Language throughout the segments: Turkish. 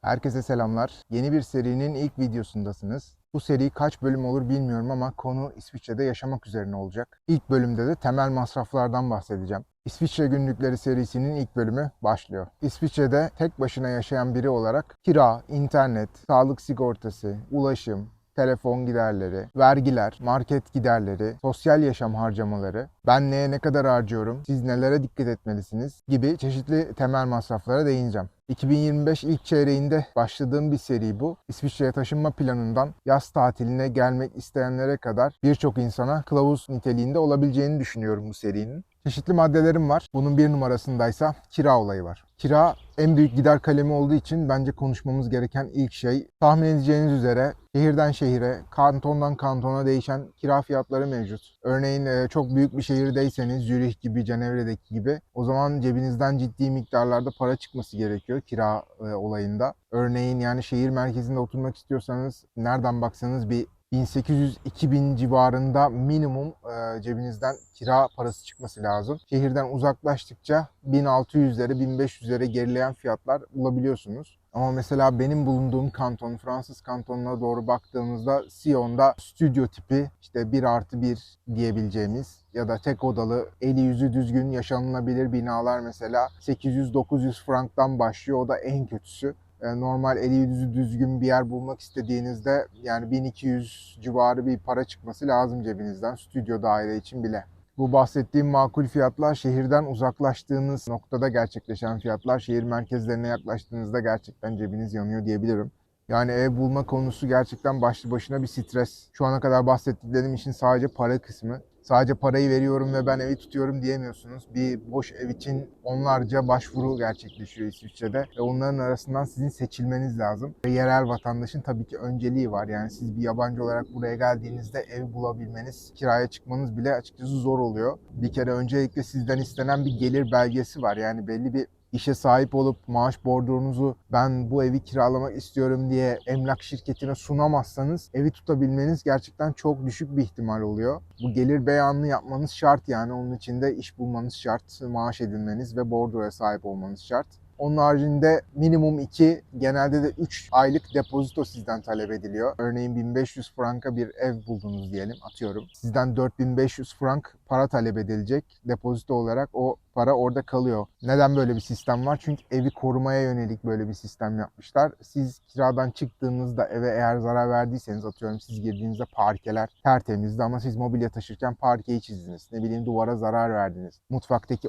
Herkese selamlar. Yeni bir serinin ilk videosundasınız. Bu seri kaç bölüm olur bilmiyorum ama konu İsviçre'de yaşamak üzerine olacak. İlk bölümde de temel masraflardan bahsedeceğim. İsviçre Günlükleri serisinin ilk bölümü başlıyor. İsviçre'de tek başına yaşayan biri olarak kira, internet, sağlık sigortası, ulaşım, telefon giderleri, vergiler, market giderleri, sosyal yaşam harcamaları, ben neye ne kadar harcıyorum, siz nelere dikkat etmelisiniz gibi çeşitli temel masraflara değineceğim. 2025 ilk çeyreğinde başladığım bir seri bu. İsviçre'ye taşınma planından yaz tatiline gelmek isteyenlere kadar birçok insana kılavuz niteliğinde olabileceğini düşünüyorum bu serinin. Çeşitli maddelerim var. Bunun bir numarasındaysa kira olayı var. Kira en büyük gider kalemi olduğu için bence konuşmamız gereken ilk şey. Tahmin edeceğiniz üzere şehirden şehire, kantondan kantona değişen kira fiyatları mevcut. Örneğin çok büyük bir şehirdeyseniz Zürih gibi, Cenevre'deki gibi o zaman cebinizden ciddi miktarlarda para çıkması gerekiyor kira olayında. Örneğin yani şehir merkezinde oturmak istiyorsanız nereden baksanız bir 1800-2000 civarında minimum cebinizden kira parası çıkması lazım. Şehirden uzaklaştıkça 1600'lere, 1500'lere gerileyen fiyatlar bulabiliyorsunuz. Ama mesela benim bulunduğum kanton, Fransız kantonuna doğru baktığımızda Sion'da stüdyo tipi işte 1+1 diyebileceğimiz ya da tek odalı, eli yüzü düzgün yaşanılabilir binalar mesela 800-900 franktan başlıyor. O da en kötüsü. Normal eli yüzü düzgün bir yer bulmak istediğinizde yani 1200 civarı bir para çıkması lazım cebinizden stüdyo daire için bile. Bu bahsettiğim makul fiyatlar şehirden uzaklaştığınız noktada gerçekleşen fiyatlar. Şehir merkezlerine yaklaştığınızda gerçekten cebiniz yanıyor diyebilirim. Yani ev bulma konusu gerçekten başlı başına bir stres. Şu ana kadar bahsettiklerim için sadece para kısmı. Sadece parayı veriyorum ve ben evi tutuyorum diyemiyorsunuz. Bir boş ev için onlarca başvuru gerçekleşiyor İsviçre'de. Ve onların arasından sizin seçilmeniz lazım. Ve yerel vatandaşın tabii ki önceliği var. Yani siz bir yabancı olarak buraya geldiğinizde ev bulabilmeniz, kiraya çıkmanız bile açıkçası zor oluyor. Bir kere öncelikle sizden istenen bir gelir belgesi var. Yani belli bir işe sahip olup maaş bordronuzu ben bu evi kiralamak istiyorum diye emlak şirketine sunamazsanız evi tutabilmeniz gerçekten çok düşük bir ihtimal oluyor. Bu gelir beyanını yapmanız şart yani onun için de iş bulmanız şart, maaş edinmeniz ve bordroya sahip olmanız şart. Onun haricinde minimum 2, genelde de 3 aylık depozito sizden talep ediliyor. Örneğin 1500 franka bir ev buldunuz diyelim, atıyorum. Sizden 4500 frank para talep edilecek. Depozito olarak o para orada kalıyor. Neden böyle bir sistem var? Çünkü evi korumaya yönelik böyle bir sistem yapmışlar. Siz kiradan çıktığınızda eve eğer zarar verdiyseniz, atıyorum siz girdiğinizde parkeler tertemizdi ama siz mobilya taşırken parkeyi çizdiniz. Ne bileyim duvara zarar verdiniz. Mutfaktaki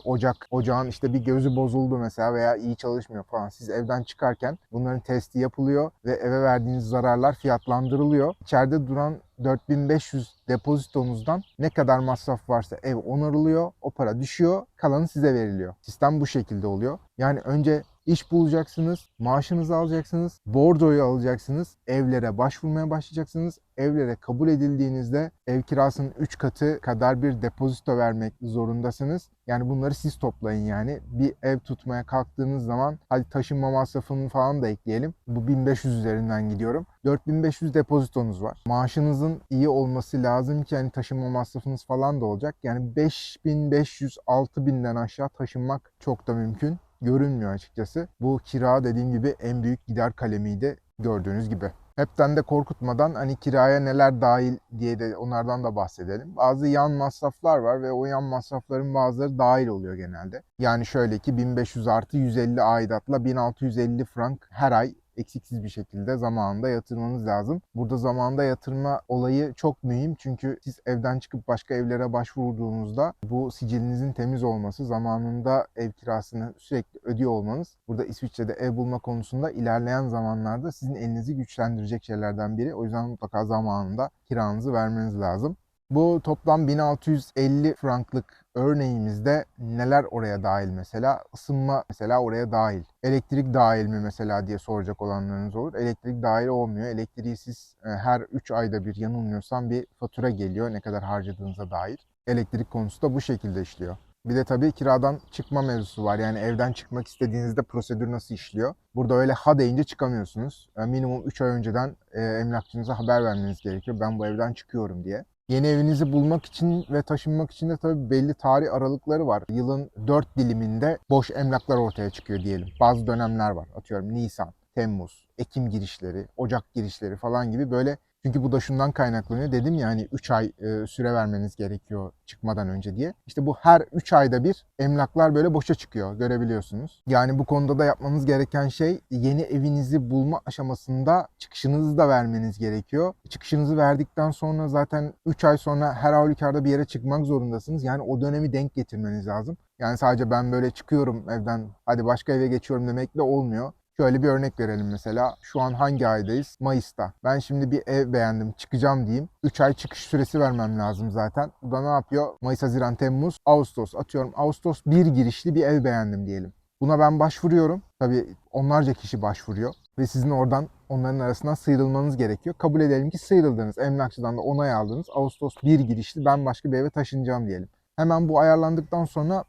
ocağın işte bir gözü bozuldu mesela veya iyi çalışmıyor falan. Siz evden çıkarken bunların testi yapılıyor ve eve verdiğiniz zararlar fiyatlandırılıyor. İçeride duran 4500 depozitonuzdan ne kadar masraf varsa ev onarılıyor, o para düşüyor, kalanı size veriliyor. Sistem bu şekilde oluyor. Yani önce iş bulacaksınız, maaşınızı alacaksınız, bordroyu alacaksınız, evlere başvurmaya başlayacaksınız. Evlere kabul edildiğinizde ev kirasının 3 katı kadar bir depozito vermek zorundasınız. Yani bunları siz toplayın yani. Bir ev tutmaya kalktığınız zaman hadi taşınma masrafını falan da ekleyelim. Bu 1500 üzerinden gidiyorum. 4500 depozitonuz var. Maaşınızın iyi olması lazım ki hani taşınma masrafınız falan da olacak. Yani 5500-6000'den aşağı taşınmak çok da mümkün görünmüyor açıkçası. Bu kira dediğim gibi en büyük gider kalemiydi gördüğünüz gibi. Hepten de korkutmadan hani kiraya neler dahil diye de onlardan da bahsedelim. Bazı yan masraflar var ve o yan masrafların bazıları dahil oluyor genelde. Yani şöyle ki 1500 artı 150 aidatla 1650 frank her ay eksiksiz bir şekilde zamanında yatırmanız lazım. Burada zamanında yatırma olayı çok mühim çünkü siz evden çıkıp başka evlere başvurduğunuzda bu sicilinizin temiz olması, zamanında ev kirasını sürekli ödüyor olmanız burada İsviçre'de ev bulma konusunda ilerleyen zamanlarda sizin elinizi güçlendirecek şeylerden biri. O yüzden mutlaka zamanında kiranızı vermeniz lazım. Bu toplam 1650 franklık örneğimizde neler oraya dahil mesela? Isınma mesela oraya dahil. Elektrik dahil mi mesela diye soracak olanlarınız olur. Elektrik dahil olmuyor. Elektriği siz her 3 ayda bir yanılmıyorsam bir fatura geliyor ne kadar harcadığınıza dair. Elektrik konusu da bu şekilde işliyor. Bir de tabii kiradan çıkma mevzusu var. Yani evden çıkmak istediğinizde prosedür nasıl işliyor? Burada öyle ha deyince çıkamıyorsunuz. Minimum 3 ay önceden emlakçınıza haber vermeniz gerekiyor. Ben bu evden çıkıyorum diye. Yeni evinizi bulmak için ve taşınmak için de tabii belli tarih aralıkları var. Yılın 4 diliminde boş emlaklar ortaya çıkıyor diyelim. Bazı dönemler var. Atıyorum Nisan, Temmuz, Ekim girişleri, Ocak girişleri falan gibi böyle. Çünkü bu da şundan kaynaklanıyor. Dedim ya hani 3 ay süre vermeniz gerekiyor çıkmadan önce diye. İşte bu her 3 ayda bir emlaklar böyle boşa çıkıyor, görebiliyorsunuz. Yani bu konuda da yapmanız gereken şey, yeni evinizi bulma aşamasında çıkışınızı da vermeniz gerekiyor. Çıkışınızı verdikten sonra zaten 3 ay sonra her halükarda bir yere çıkmak zorundasınız. Yani o dönemi denk getirmeniz lazım. Yani sadece ben böyle çıkıyorum evden, hadi başka eve geçiyorum demekle olmuyor. Şöyle bir örnek verelim mesela. Şu an hangi aydayız? Mayıs'ta. Ben şimdi bir ev beğendim, çıkacağım diyeyim. 3 ay çıkış süresi vermem lazım zaten. Bu da ne yapıyor? Mayıs, Haziran, Temmuz, Ağustos. Atıyorum Ağustos 1 girişli bir ev beğendim diyelim. Buna ben başvuruyorum. Tabii onlarca kişi başvuruyor. Ve sizin oradan onların arasından sıyrılmanız gerekiyor. Kabul edelim ki sıyrıldınız. Emlakçıdan da onay aldınız. Ağustos 1 girişli ben başka bir eve taşınacağım diyelim. Hemen bu ayarlandıktan sonra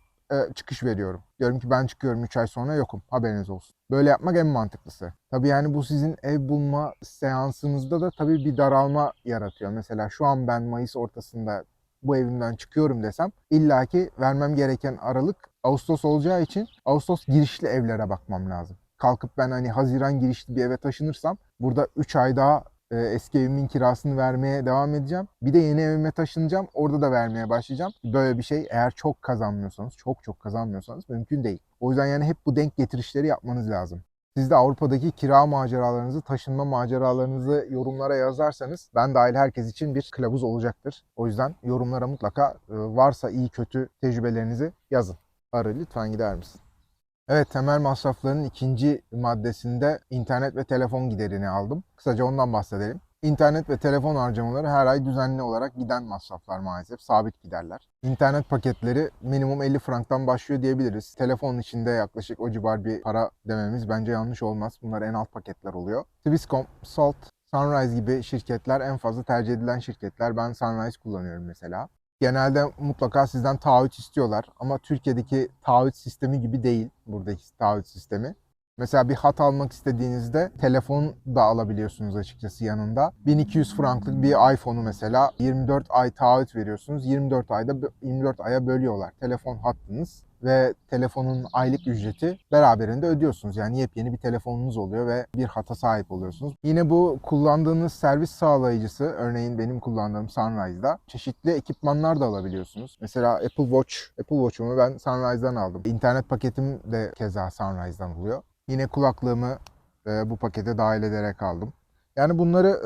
çıkış veriyorum. Diyorum ki ben çıkıyorum, 3 ay sonra yokum. Haberiniz olsun. Böyle yapmak en mantıklısı. Tabii yani bu sizin ev bulma seansınızda da tabii bir daralma yaratıyor. Mesela şu an ben Mayıs ortasında bu evimden çıkıyorum desem, illaki vermem gereken aralık Ağustos olacağı için Ağustos girişli evlere bakmam lazım. Kalkıp ben hani Haziran girişli bir eve taşınırsam burada 3 ay daha eski evimin kirasını vermeye devam edeceğim. Bir de yeni evime taşınacağım. Orada da vermeye başlayacağım. Böyle bir şey eğer çok kazanmıyorsanız, çok kazanmıyorsanız mümkün değil. O yüzden yani hep bu denk getirişleri yapmanız lazım. Siz de Avrupa'daki kira maceralarınızı, taşınma maceralarınızı yorumlara yazarsanız ben dahil herkes için bir kılavuz olacaktır. O yüzden yorumlara mutlaka varsa iyi kötü tecrübelerinizi yazın. Arı lütfen gider misin? Evet, temel masrafların ikinci maddesinde internet ve telefon giderini aldım. Kısaca ondan bahsedelim. İnternet ve telefon harcamaları her ay düzenli olarak giden masraflar maalesef, sabit giderler. İnternet paketleri minimum 50 franktan başlıyor diyebiliriz. Telefonun içinde yaklaşık o civar bir para dememiz bence yanlış olmaz. Bunlar en alt paketler oluyor. Swisscom, Salt, Sunrise gibi şirketler en fazla tercih edilen şirketler. Ben Sunrise kullanıyorum mesela. Genelde mutlaka sizden taahhüt istiyorlar ama Türkiye'deki taahhüt sistemi gibi değil buradaki taahhüt sistemi. Mesela bir hat almak istediğinizde telefon da alabiliyorsunuz açıkçası yanında. 1200 franklık bir iPhone'u mesela 24 ay taahhüt veriyorsunuz. 24 aya bölüyorlar. Telefon hattınız ve telefonun aylık ücreti beraberinde ödüyorsunuz. Yani yepyeni bir telefonunuz oluyor ve bir hata sahip oluyorsunuz. Yine bu kullandığınız servis sağlayıcısı, örneğin benim kullandığım Sunrise'da çeşitli ekipmanlar da alabiliyorsunuz. Mesela Apple Watch'umu ben Sunrise'dan aldım. İnternet paketim de keza Sunrise'dan oluyor. Yine kulaklığımı bu pakete dahil ederek aldım. Yani bunları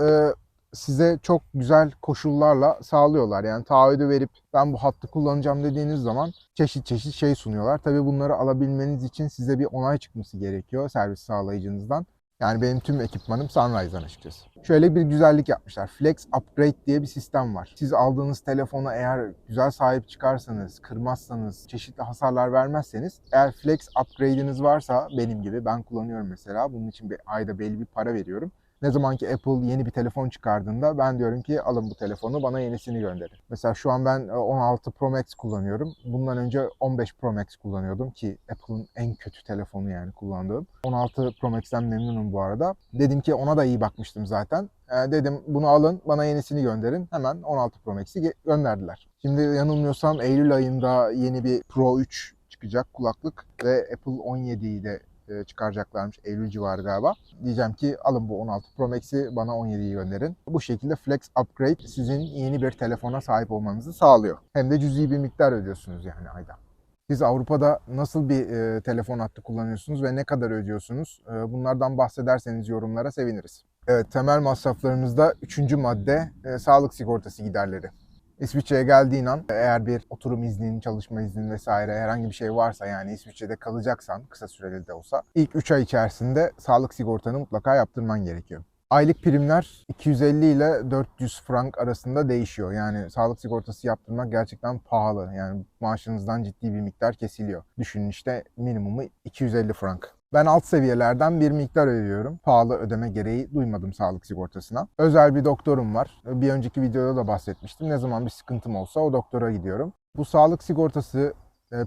size çok güzel koşullarla sağlıyorlar. Yani taahhüdü verip ben bu hattı kullanacağım dediğiniz zaman çeşit çeşit şey sunuyorlar. Tabii bunları alabilmeniz için size bir onay çıkması gerekiyor servis sağlayıcınızdan. Yani benim tüm ekipmanım Sunrise'dan açıkçası. Şöyle bir güzellik yapmışlar. Flex Upgrade diye bir sistem var. Siz aldığınız telefona eğer güzel sahip çıkarsanız, kırmazsanız, çeşitli hasarlar vermezseniz, eğer Flex Upgrade'iniz varsa benim gibi, ben kullanıyorum mesela. Bunun için bir ayda belli bir para veriyorum. Ne zaman ki Apple yeni bir telefon çıkardığında ben diyorum ki alın bu telefonu, bana yenisini gönderin. Mesela şu an ben 16 Pro Max kullanıyorum. Bundan önce 15 Pro Max kullanıyordum ki Apple'ın en kötü telefonu yani kullandığım. 16 Pro Max'ten memnunum bu arada. Dedim ki ona da iyi bakmıştım zaten. Dedim bunu alın, bana yenisini gönderin. Hemen 16 Pro Max'i gönderdiler. Şimdi yanılmıyorsam Eylül ayında yeni bir Pro 3 çıkacak kulaklık ve Apple 17'yi de çıkaracaklarmış, Eylül civarı galiba. Diyeceğim ki alın bu 16 Pro Max'i, bana 17'yi gönderin. Bu şekilde Flex Upgrade sizin yeni bir telefona sahip olmanızı sağlıyor. Hem de cüzi bir miktar ödüyorsunuz yani ayda. Siz Avrupa'da nasıl bir telefon hattı kullanıyorsunuz ve ne kadar ödüyorsunuz? Bunlardan bahsederseniz yorumlara seviniriz. Evet, temel masraflarımızda üçüncü madde sağlık sigortası giderleri. İsviçre'ye geldiğin an eğer bir oturum iznin, çalışma iznin vesaire herhangi bir şey varsa, yani İsviçre'de kalacaksan kısa süreli de olsa, ilk 3 ay içerisinde sağlık sigortanı mutlaka yaptırman gerekiyor. Aylık primler 250 ile 400 frank arasında değişiyor. Yani sağlık sigortası yaptırmak gerçekten pahalı. Yani maaşınızdan ciddi bir miktar kesiliyor. Düşünün işte minimumu 250 frank. Ben alt seviyelerden bir miktar ödüyorum. Pahalı ödeme gereği duymadım sağlık sigortasına. Özel bir doktorum var. Bir önceki videoda da bahsetmiştim. Ne zaman bir sıkıntım olsa o doktora gidiyorum. Bu sağlık sigortası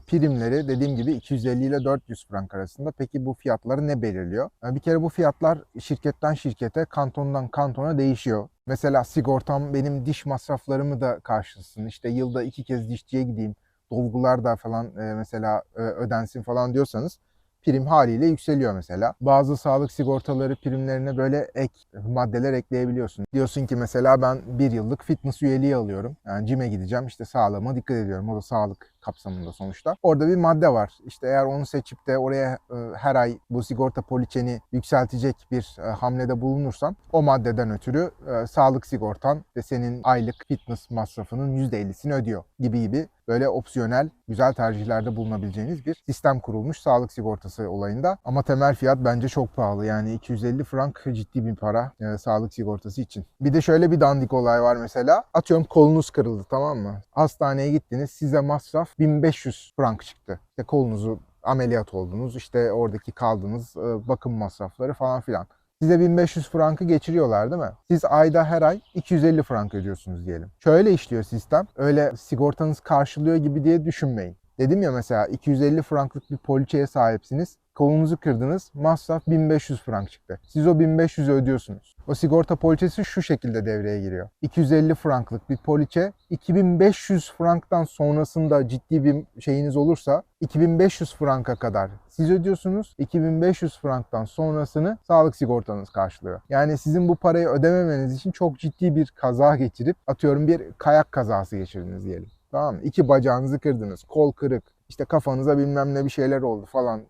primleri dediğim gibi 250 ile 400 frank arasında. Peki bu fiyatları ne belirliyor? Bir kere bu fiyatlar şirketten şirkete, kantondan kantona değişiyor. Mesela sigortam benim diş masraflarımı da karşılasın. İşte yılda 2 kez dişçiye gideyim, dolgular da falan mesela ödensin falan diyorsanız prim haliyle yükseliyor mesela. Bazı sağlık sigortaları primlerine böyle ek maddeler ekleyebiliyorsun. Diyorsun ki mesela ben bir yıllık fitness üyeliği alıyorum. Yani cime gideceğim, işte sağlığıma dikkat ediyorum. O da sağlık kapsamında sonuçta. Orada bir madde var. İşte eğer onu seçip de oraya her ay bu sigorta poliçeni yükseltecek bir hamlede bulunursan o maddeden ötürü sağlık sigortan ve senin aylık fitness masrafının %50'sini ödüyor gibi böyle opsiyonel güzel tercihlerde bulunabileceğiniz bir sistem kurulmuş sağlık sigortası olayında. Ama temel fiyat bence çok pahalı. Yani 250 frank ciddi bir para sağlık sigortası için. Bir de şöyle bir dandik olay var mesela. Atıyorum kolunuz kırıldı, tamam mı? Hastaneye gittiniz, size masraf 1500 frank çıktı. İşte kolunuzu ameliyat oldunuz, işte oradaki kaldığınız bakım masrafları falan filan. Size 1500 frankı geçiriyorlar değil mi? Siz ayda her ay 250 frank ödüyorsunuz diyelim. Şöyle işliyor sistem. Öyle sigortanız karşılıyor gibi diye düşünmeyin. Dedim ya mesela 250 franklık bir poliçeye sahipsiniz. Kolunuzu kırdınız, masraf 1500 frank çıktı. Siz o 1500'ü ödüyorsunuz. O sigorta poliçesi şu şekilde devreye giriyor. 250 franklık bir poliçe, 2500 franktan sonrasında ciddi bir şeyiniz olursa 2500 franka kadar siz ödüyorsunuz. 2500 franktan sonrasını sağlık sigortanız karşılıyor. Yani sizin bu parayı ödememeniz için çok ciddi bir kaza geçirip, atıyorum bir kayak kazası geçirdiniz diyelim. Tamam mı? 2 bacağınızı kırdınız, kol kırık, işte kafanıza bilmem ne bir şeyler oldu falan.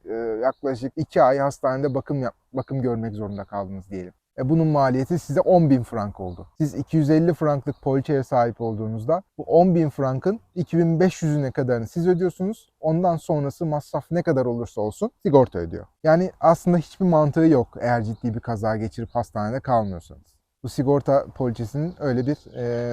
Yaklaşık 2 ay hastanede bakım görmek zorunda kaldınız diyelim. Bunun maliyeti size 10.000 frank oldu. Siz 250 franklık poliçeye sahip olduğunuzda bu 10.000 frankın 2500'üne kadarını siz ödüyorsunuz. Ondan sonrası masraf ne kadar olursa olsun sigorta ödüyor. Yani aslında hiçbir mantığı yok eğer ciddi bir kaza geçirip hastanede kalmıyorsanız. Bu sigorta poliçesinin öyle bir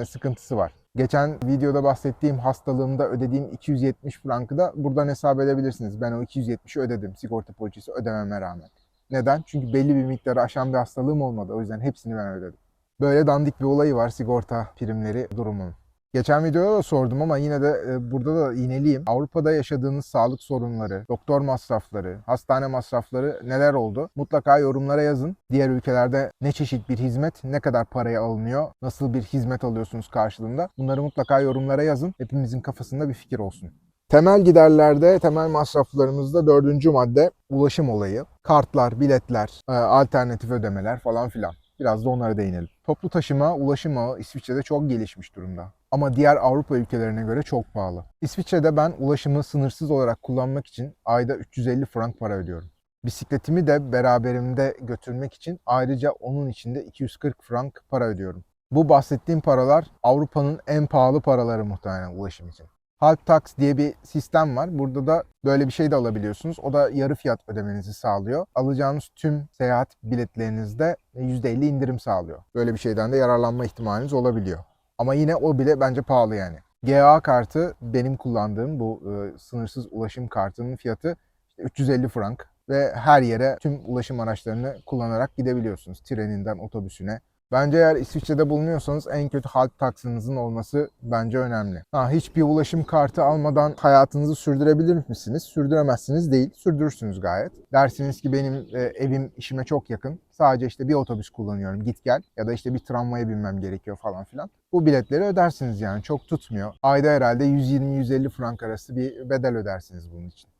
sıkıntısı var. Geçen videoda bahsettiğim hastalığımda ödediğim 270 frankı da buradan hesap edebilirsiniz. Ben o 270'i ödedim sigorta poliçesi ödememe rağmen. Neden? Çünkü belli bir miktarı aşan bir hastalığım olmadı. O yüzden hepsini ben ödedim. Böyle dandik bir olayı var sigorta primleri durumunun. Geçen videoda da sordum ama yine de burada da yineleyeyim. Avrupa'da yaşadığınız sağlık sorunları, doktor masrafları, hastane masrafları neler oldu? Mutlaka yorumlara yazın. Diğer ülkelerde ne çeşit bir hizmet, ne kadar paraya alınıyor, nasıl bir hizmet alıyorsunuz karşılığında? Bunları mutlaka yorumlara yazın. Hepimizin kafasında bir fikir olsun. Temel giderlerde, temel masraflarımızda 4. madde ulaşım olayı. Kartlar, biletler, alternatif ödemeler falan filan. Biraz da onlara değinelim. Toplu taşıma, ulaşım ağı İsviçre'de çok gelişmiş durumda. Ama diğer Avrupa ülkelerine göre çok pahalı. İsviçre'de ben ulaşımı sınırsız olarak kullanmak için ayda 350 frank para ödüyorum. Bisikletimi de beraberimde götürmek için ayrıca onun için de 240 frank para ödüyorum. Bu bahsettiğim paralar Avrupa'nın en pahalı paraları muhtemelen ulaşım için. Halktax diye bir sistem var. Burada da böyle bir şey de alabiliyorsunuz. O da yarı fiyat ödemenizi sağlıyor. Alacağınız tüm seyahat biletlerinizde %50 indirim sağlıyor. Böyle bir şeyden de yararlanma ihtimaliniz olabiliyor. Ama yine o bile bence pahalı yani. GA kartı, benim kullandığım bu sınırsız ulaşım kartının fiyatı işte 350 frank ve her yere tüm ulaşım araçlarını kullanarak gidebiliyorsunuz. Treninden otobüsüne. Bence eğer İsviçre'de bulunuyorsanız en kötü halk taksınızın olması bence önemli. Hiçbir ulaşım kartı almadan hayatınızı sürdürebilir misiniz? Sürdüremezsiniz değil, sürdürürsünüz gayet. Dersiniz ki benim evim işime çok yakın. Sadece işte bir otobüs kullanıyorum git gel ya da işte bir tramvaya binmem gerekiyor falan filan. Bu biletleri ödersiniz yani çok tutmuyor. Ayda herhalde 120-150 frank arası bir bedel ödersiniz bunun için.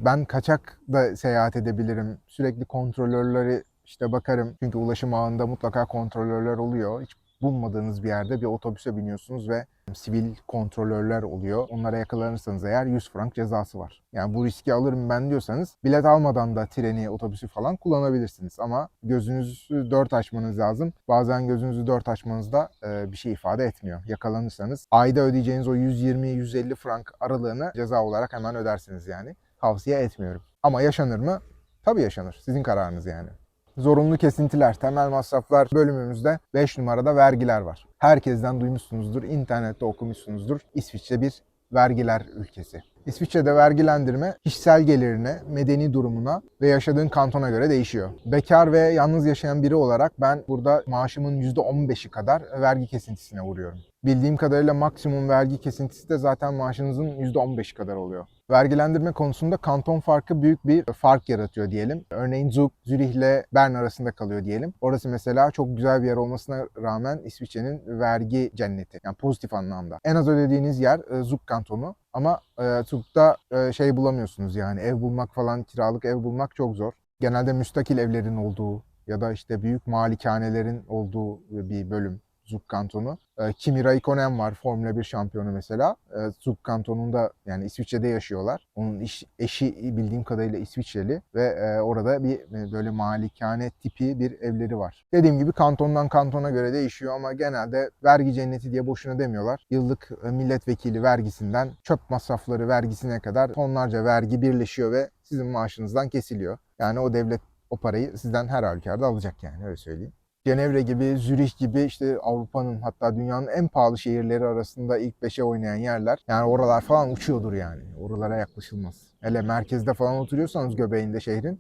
Ben kaçak da seyahat edebilirim. Sürekli kontrolörleri İşte bakarım çünkü ulaşım ağında mutlaka kontrolörler oluyor. Hiç bulmadığınız bir yerde bir otobüse biniyorsunuz ve sivil kontrolörler oluyor. Onlara yakalanırsanız eğer 100 frank cezası var. Yani bu riski alırım ben diyorsanız bilet almadan da treni, otobüsü falan kullanabilirsiniz. Ama gözünüzü dört açmanız lazım. Bazen gözünüzü dört açmanızda bir şey ifade etmiyor. Yakalanırsanız ayda ödeyeceğiniz o 120-150 frank aralığını ceza olarak hemen ödersiniz yani. Tavsiye etmiyorum. Ama yaşanır mı? Tabii yaşanır. Sizin kararınız yani. Zorunlu kesintiler, temel masraflar bölümümüzde 5 numarada vergiler var. Herkesten duymuşsunuzdur, internette okumuşsunuzdur. İsviçre bir vergiler ülkesi. İsviçre'de vergilendirme kişisel gelirine, medeni durumuna ve yaşadığın kantona göre değişiyor. Bekar ve yalnız yaşayan biri olarak ben burada maaşımın %15'i kadar vergi kesintisine uğruyorum. Bildiğim kadarıyla maksimum vergi kesintisi de zaten maaşınızın %15'i kadar oluyor. Vergilendirme konusunda kanton farkı büyük bir fark yaratıyor diyelim. Örneğin Zug, Zürih ile Bern arasında kalıyor diyelim. Orası mesela çok güzel bir yer olmasına rağmen İsviçre'nin vergi cenneti. Yani pozitif anlamda. En az ödediğiniz yer Zug kantonu. Ama Zug'da şey bulamıyorsunuz yani ev bulmak falan, kiralık ev bulmak çok zor. Genelde müstakil evlerin olduğu ya da işte büyük malikanelerin olduğu bir bölüm Zug kantonu. Kimi Räikkönen var, Formula 1 şampiyonu mesela. Zug kantonunda yani İsviçre'de yaşıyorlar. Onun eşi bildiğim kadarıyla İsviçreli ve orada bir böyle malikane tipi bir evleri var. Dediğim gibi kantondan kantona göre değişiyor ama genelde vergi cenneti diye boşuna demiyorlar. Yıllık milletvekili vergisinden çöp masrafları vergisine kadar tonlarca vergi birleşiyor ve sizin maaşınızdan kesiliyor. Yani o devlet o parayı sizden her halükarda alacak yani öyle söyleyeyim. Cenevre gibi, Zürih gibi işte Avrupa'nın hatta dünyanın en pahalı şehirleri arasında ilk 5'e oynayan yerler. Yani oralar falan uçuyordur yani. Oralara yaklaşılmaz. Hele merkezde falan oturuyorsanız göbeğinde şehrin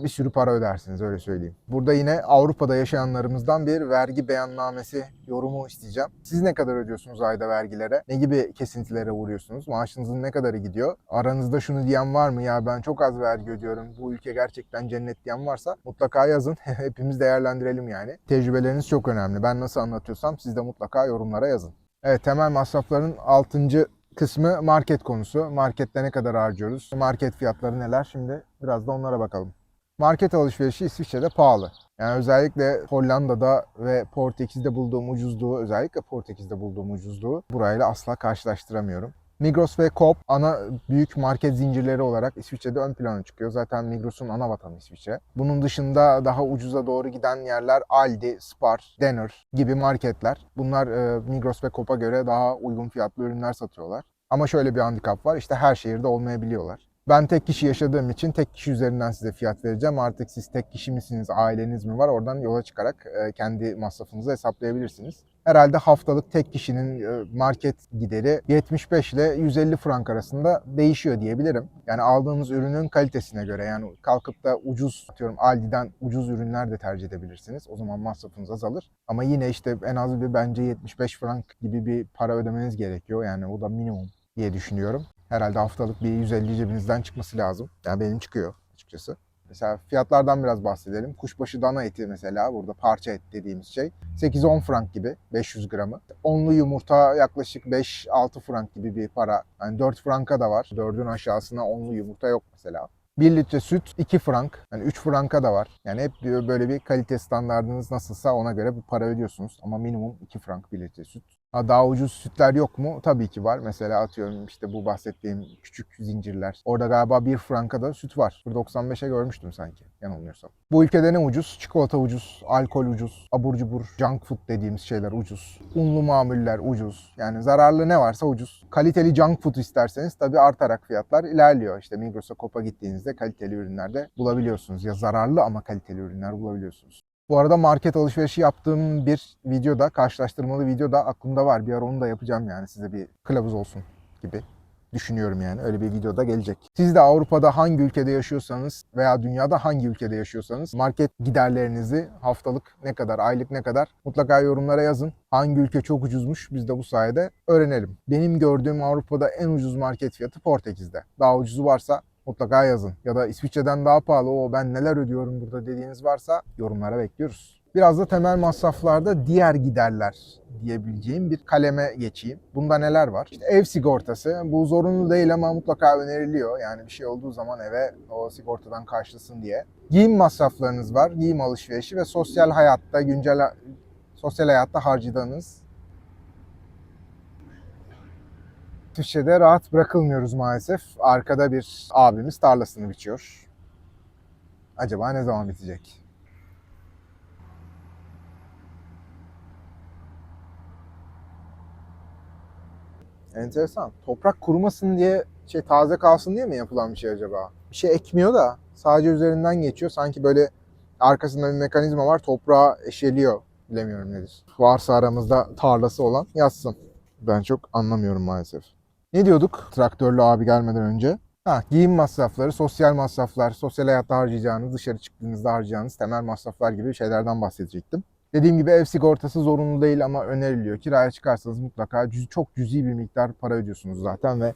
bir sürü para ödersiniz öyle söyleyeyim. Burada yine Avrupa'da yaşayanlarımızdan bir vergi beyannamesi yorumu isteyeceğim. Siz ne kadar ödüyorsunuz ayda vergilere? Ne gibi kesintilere uğruyorsunuz? Maaşınızın ne kadarı gidiyor? Aranızda şunu diyen var mı? Ya ben çok az vergi ödüyorum. Bu ülke gerçekten cennet diyen varsa mutlaka yazın. Hepimiz değerlendirelim yani. Tecrübeleriniz çok önemli. Ben nasıl anlatıyorsam siz de mutlaka yorumlara yazın. Evet, temel masrafların 6. kısmı market konusu. Markette ne kadar harcıyoruz? Market fiyatları neler? Şimdi biraz da onlara bakalım. Market alışverişi İsviçre'de pahalı. Yani özellikle Hollanda'da ve Portekiz'de bulduğum ucuzluğu, özellikle Portekiz'de bulduğum ucuzluğu burayla asla karşılaştıramıyorum. Migros ve Coop ana büyük market zincirleri olarak İsviçre'de ön plana çıkıyor. Zaten Migros'un ana vatanı İsviçre. Bunun dışında daha ucuza doğru giden yerler Aldi, Spar, Denner gibi marketler. Bunlar Migros ve Coop'a göre daha uygun fiyatlı ürünler satıyorlar. Ama şöyle bir handikap var. İşte her şehirde olmayabiliyorlar. Ben tek kişi yaşadığım için tek kişi üzerinden size fiyat vereceğim. Artık siz tek kişi misiniz, aileniz mi var? Oradan yola çıkarak kendi masrafınızı hesaplayabilirsiniz. Herhalde haftalık tek kişinin market gideri 75 ile 150 frank arasında değişiyor diyebilirim. Yani aldığınız ürünün kalitesine göre yani kalkıp da ucuz atıyorum Aldi'den ucuz ürünler de tercih edebilirsiniz. O zaman masrafınız azalır. Ama yine işte en az bir bence 75 frank gibi bir para ödemeniz gerekiyor. Yani o da minimum diye düşünüyorum. Herhalde haftalık bir 150 cebinizden çıkması lazım. Yani benim çıkıyor açıkçası. Mesela fiyatlardan biraz bahsedelim. Kuşbaşı dana eti mesela burada parça et dediğimiz şey 8-10 frank gibi 500 gramı. Onlu yumurta yaklaşık 5-6 frank gibi bir para. Yani 4 franka da var. 4'ün aşağısına onlu yumurta yok mesela. 1 litre süt 2 frank. Yani 3 franka da var. Yani hep böyle bir kalite standardınız nasılsa ona göre bir para ödüyorsunuz. Ama minimum 2 frank 1 litre süt. Daha ucuz sütler yok mu? Tabii ki var. Mesela atıyorum işte bu bahsettiğim küçük zincirler. Orada galiba 1 franka da süt var. 1,95'e görmüştüm sanki yanılmıyorsam. Bu ülkede ne ucuz? Çikolata ucuz, alkol ucuz, abur cubur, junk food dediğimiz şeyler ucuz. Unlu mamuller ucuz. Yani zararlı ne varsa ucuz. Kaliteli junk food isterseniz tabii artarak fiyatlar ilerliyor. İşte Migros'a, Coop'a gittiğinizde kaliteli ürünler de bulabiliyorsunuz. Ya zararlı ama kaliteli ürünler bulabiliyorsunuz. Bu arada market alışverişi yaptığım bir videoda, karşılaştırmalı videoda aklımda var. Bir ara onu da yapacağım yani size bir kılavuz olsun gibi düşünüyorum yani. Öyle bir videoda gelecek. Siz de Avrupa'da hangi ülkede yaşıyorsanız veya dünyada hangi ülkede yaşıyorsanız market giderlerinizi haftalık ne kadar, aylık ne kadar mutlaka yorumlara yazın. Hangi ülke çok ucuzmuş biz de bu sayede öğrenelim. Benim gördüğüm Avrupa'da en ucuz market fiyatı Portekiz'de. Daha ucuzu varsa mutlaka yazın. Ya da İsviçre'den daha pahalı o ben neler ödüyorum burada dediğiniz varsa yorumlara bekliyoruz. Biraz da temel masraflarda diğer giderler diyebileceğim bir kaleme geçeyim. Bunda neler var? İşte ev sigortası. Bu zorunlu değil ama mutlaka öneriliyor. Yani bir şey olduğu zaman eve o sigortadan karşılasın diye. Giyim masraflarınız var. Giyim alışverişi ve sosyal hayatta, sosyal hayatta harcadığınız. İsviçre'de rahat bırakılmıyoruz maalesef. Arkada bir abimiz tarlasını biçiyor. Acaba ne zaman bitecek? Enteresan. Toprak kurumasın diye taze kalsın diye mi yapılan bir şey acaba? Bir şey ekmiyor da sadece üzerinden geçiyor. Sanki böyle arkasında bir mekanizma var. Toprağı eşeliyor. Bilemiyorum nedir. Varsa aramızda tarlası olan yazsın. Ben çok anlamıyorum maalesef. Ne diyorduk traktörlü abi gelmeden önce? Giyim masrafları, sosyal masraflar, sosyal hayatta harcayacağınız, dışarı çıktığınızda harcayacağınız temel masraflar gibi şeylerden bahsedecektim. Dediğim gibi ev sigortası zorunlu değil ama öneriliyor. Kiraya çıkarsanız mutlaka çok cüzi bir miktar para ödüyorsunuz zaten ve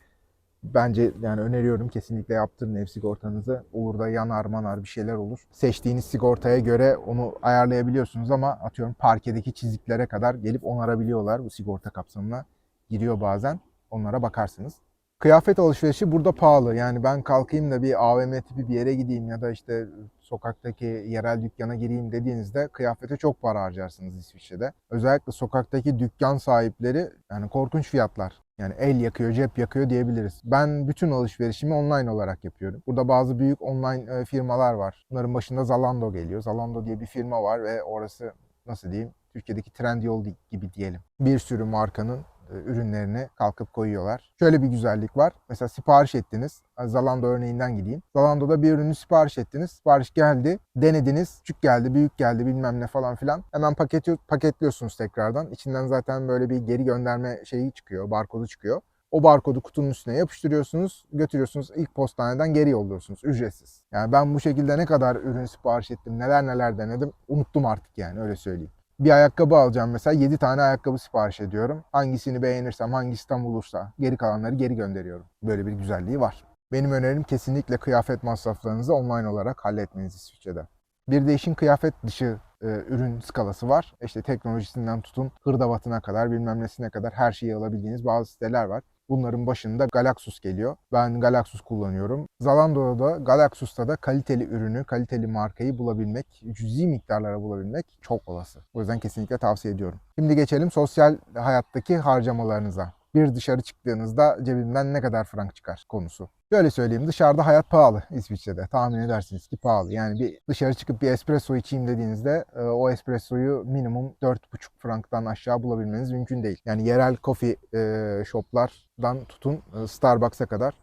Bence yani öneriyorum, kesinlikle yaptırın ev sigortanızı. Olur da yanar manar bir şeyler olur. Seçtiğiniz sigortaya göre onu ayarlayabiliyorsunuz ama atıyorum parkedeki çiziklere kadar gelip onarabiliyorlar. Bu sigorta kapsamına giriyor bazen. Onlara bakarsınız. Kıyafet alışverişi burada pahalı. Yani ben kalkayım da bir AVM tipi bir yere gideyim ya da işte sokaktaki yerel dükkana gireyim dediğinizde kıyafete çok para harcarsınız İsviçre'de. Özellikle sokaktaki dükkan sahipleri yani korkunç fiyatlar. Yani el yakıyor, cep yakıyor diyebiliriz. Ben bütün alışverişimi online olarak yapıyorum. Burada bazı büyük online firmalar var. Bunların başında Zalando geliyor. Zalando diye bir firma var ve orası, nasıl diyeyim, Türkiye'deki Trendyol gibi diyelim. Bir sürü markanın ürünlerini kalkıp koyuyorlar. Şöyle bir güzellik var. Mesela sipariş ettiniz. Zalando örneğinden gideyim. Zalando'da bir ürünü sipariş ettiniz. Sipariş geldi. Denediniz. Küçük geldi, büyük geldi, bilmem ne falan filan. Hemen paketliyorsunuz tekrardan. İçinden zaten böyle bir geri gönderme şeyi çıkıyor. Barkodu çıkıyor. O barkodu kutunun üstüne yapıştırıyorsunuz, götürüyorsunuz, ilk postaneden geri yolluyorsunuz ücretsiz. Yani ben bu şekilde ne kadar ürün sipariş ettim, neler neler denedim, unuttum artık, yani öyle söyleyeyim. Bir ayakkabı alacağım mesela, 7 tane ayakkabı sipariş ediyorum. Hangisini beğenirsem, hangisi tam olursa geri kalanları geri gönderiyorum. Böyle bir güzelliği var. Benim önerim kesinlikle kıyafet masraflarınızı online olarak halletmeniz İsviçre'de. Bir de işin kıyafet dışı ürün skalası var. İşte teknolojisinden tutun hırdavatına kadar, bilmem nesine kadar her şeyi alabildiğiniz bazı siteler var. Bunların başında Galaxus geliyor. Ben Galaxus kullanıyorum. Zalando'da da Galaxus'ta da kaliteli ürünü, kaliteli markayı bulabilmek, cüzi miktarlara bulabilmek çok olası. O yüzden kesinlikle tavsiye ediyorum. Şimdi geçelim sosyal hayattaki harcamalarınıza. Bir dışarı çıktığınızda cebimden ne kadar frank çıkar konusu. Şöyle söyleyeyim, dışarıda hayat pahalı İsviçre'de. Tahmin edersiniz ki pahalı. Yani bir dışarı çıkıp bir espresso içeyim dediğinizde o espressoyu minimum 4,5 franktan aşağı bulabilmeniz mümkün değil. Yani yerel coffee shoplardan tutun Starbucks'a kadar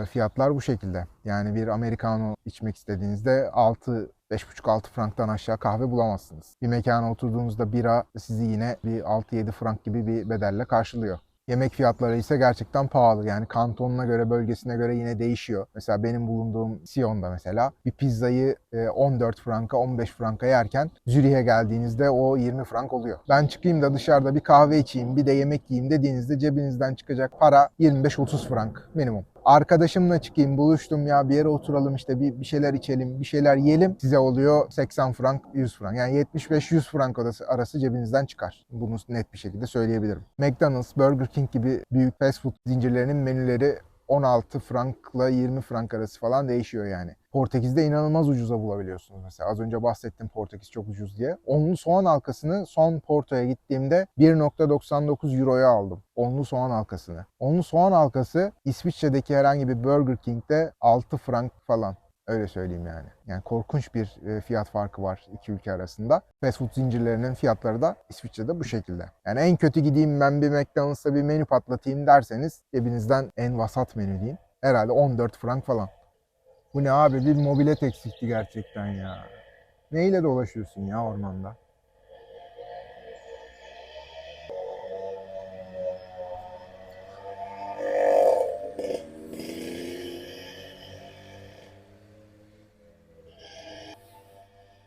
fiyatlar bu şekilde. Yani bir americano içmek istediğinizde 5,5-6 franktan aşağı kahve bulamazsınız. Bir mekana oturduğunuzda bira sizi yine bir 6-7 frank gibi bir bedelle karşılıyor. Yemek fiyatları ise gerçekten pahalı. Yani kantonuna göre, bölgesine göre yine değişiyor. Mesela benim bulunduğum Sion'da mesela bir pizzayı 14 franka, 15 franka yerken Zürih'e geldiğinizde o 20 frank oluyor. Ben çıkayım da dışarıda bir kahve içeyim, bir de yemek yiyeyim dediğinizde cebinizden çıkacak para 25-30 frank minimum. Arkadaşımla çıkayım, buluştum ya bir yere oturalım, işte bir şeyler içelim, bir şeyler yiyelim. Size oluyor 80 frank, 100 frank. Yani 75-100 frank arası cebinizden çıkar. Bunu net bir şekilde söyleyebilirim. McDonald's, Burger King gibi büyük fast food zincirlerinin menüleri 16 frankla 20 frank arası falan değişiyor yani. Portekiz'de inanılmaz ucuza bulabiliyorsunuz mesela. Az önce bahsettim Portekiz çok ucuz diye. Onlu soğan halkasını son Porto'ya gittiğimde 1,99 euroya aldım. Onlu soğan halkasını. Onlu soğan halkası İsviçre'deki herhangi bir Burger King'de 6 frank falan. Öyle söyleyeyim yani. Yani korkunç bir fiyat farkı var iki ülke arasında. Fast food zincirlerinin fiyatları da İsviçre'de bu şekilde. Yani en kötü gideyim ben bir McDonald's'a bir menü patlatayım derseniz cebinizden en vasat menü diyeyim. Herhalde 14 frank falan. Bu ne abi, bir mobilet eksikti gerçekten ya. Neyle dolaşıyorsun ya ormanda?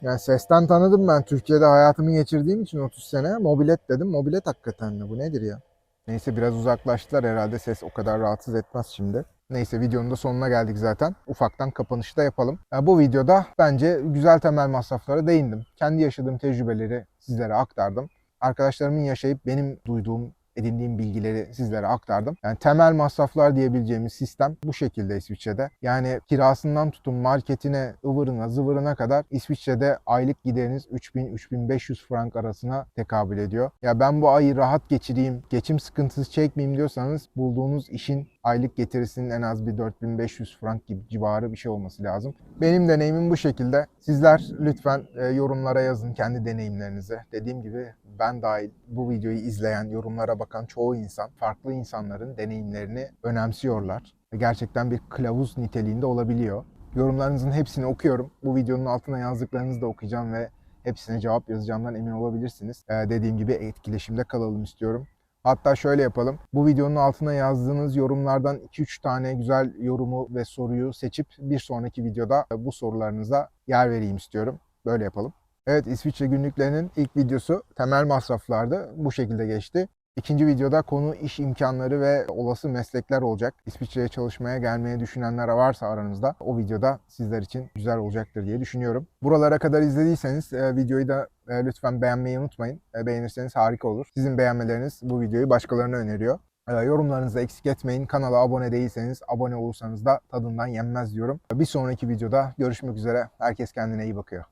Yani sesten tanıdım, ben Türkiye'de hayatımı geçirdiğim için 30 sene. Mobilet dedim. Mobilet hakikaten de, bu nedir ya? Neyse biraz uzaklaştılar herhalde, ses o kadar rahatsız etmez şimdi. Neyse videonun da sonuna geldik zaten. Ufaktan kapanışı da yapalım. Yani bu videoda bence güzel temel masraflara değindim. Kendi yaşadığım tecrübeleri sizlere aktardım. Arkadaşlarımın yaşayıp benim duyduğum, edindiğim bilgileri sizlere aktardım. Yani temel masraflar diyebileceğimiz sistem bu şekilde İsviçre'de. Yani kirasından tutun marketine, ıvırına, zıvırına kadar İsviçre'de aylık gideriniz 3000-3500 frank arasına tekabül ediyor. Ya ben bu ayı rahat geçireyim, geçim sıkıntısı çekmeyeyim diyorsanız bulduğunuz işin aylık getirisinin en az bir 4500 frank gibi civarı bir şey olması lazım. Benim deneyimim bu şekilde. Sizler lütfen yorumlara yazın kendi deneyimlerinizi. Dediğim gibi ben dahil bu videoyu izleyen, yorumlara bakan çoğu insan farklı insanların deneyimlerini önemsiyorlar. Gerçekten bir kılavuz niteliğinde olabiliyor. Yorumlarınızın hepsini okuyorum. Bu videonun altına yazdıklarınızı da okuyacağım ve hepsine cevap yazacağımdan emin olabilirsiniz. Dediğim gibi etkileşimde kalalım istiyorum. Hatta şöyle yapalım. Bu videonun altına yazdığınız yorumlardan 2-3 tane güzel yorumu ve soruyu seçip bir sonraki videoda bu sorularınıza yer vereyim istiyorum. Böyle yapalım. Evet, İsviçre günlüklerinin ilk videosu temel masraflardı. Bu şekilde geçti. İkinci videoda konu iş imkanları ve olası meslekler olacak. İsviçre'ye çalışmaya gelmeyi düşünenler varsa aranızda o videoda sizler için güzel olacaktır diye düşünüyorum. Buralara kadar izlediyseniz videoyu da lütfen beğenmeyi unutmayın. Beğenirseniz harika olur. Sizin beğenmeleriniz bu videoyu başkalarına öneriyor. Yorumlarınızı eksik etmeyin. Kanala abone değilseniz abone olursanız da tadından yenmez diyorum. Bir sonraki videoda görüşmek üzere. Herkes kendine iyi bakıyor.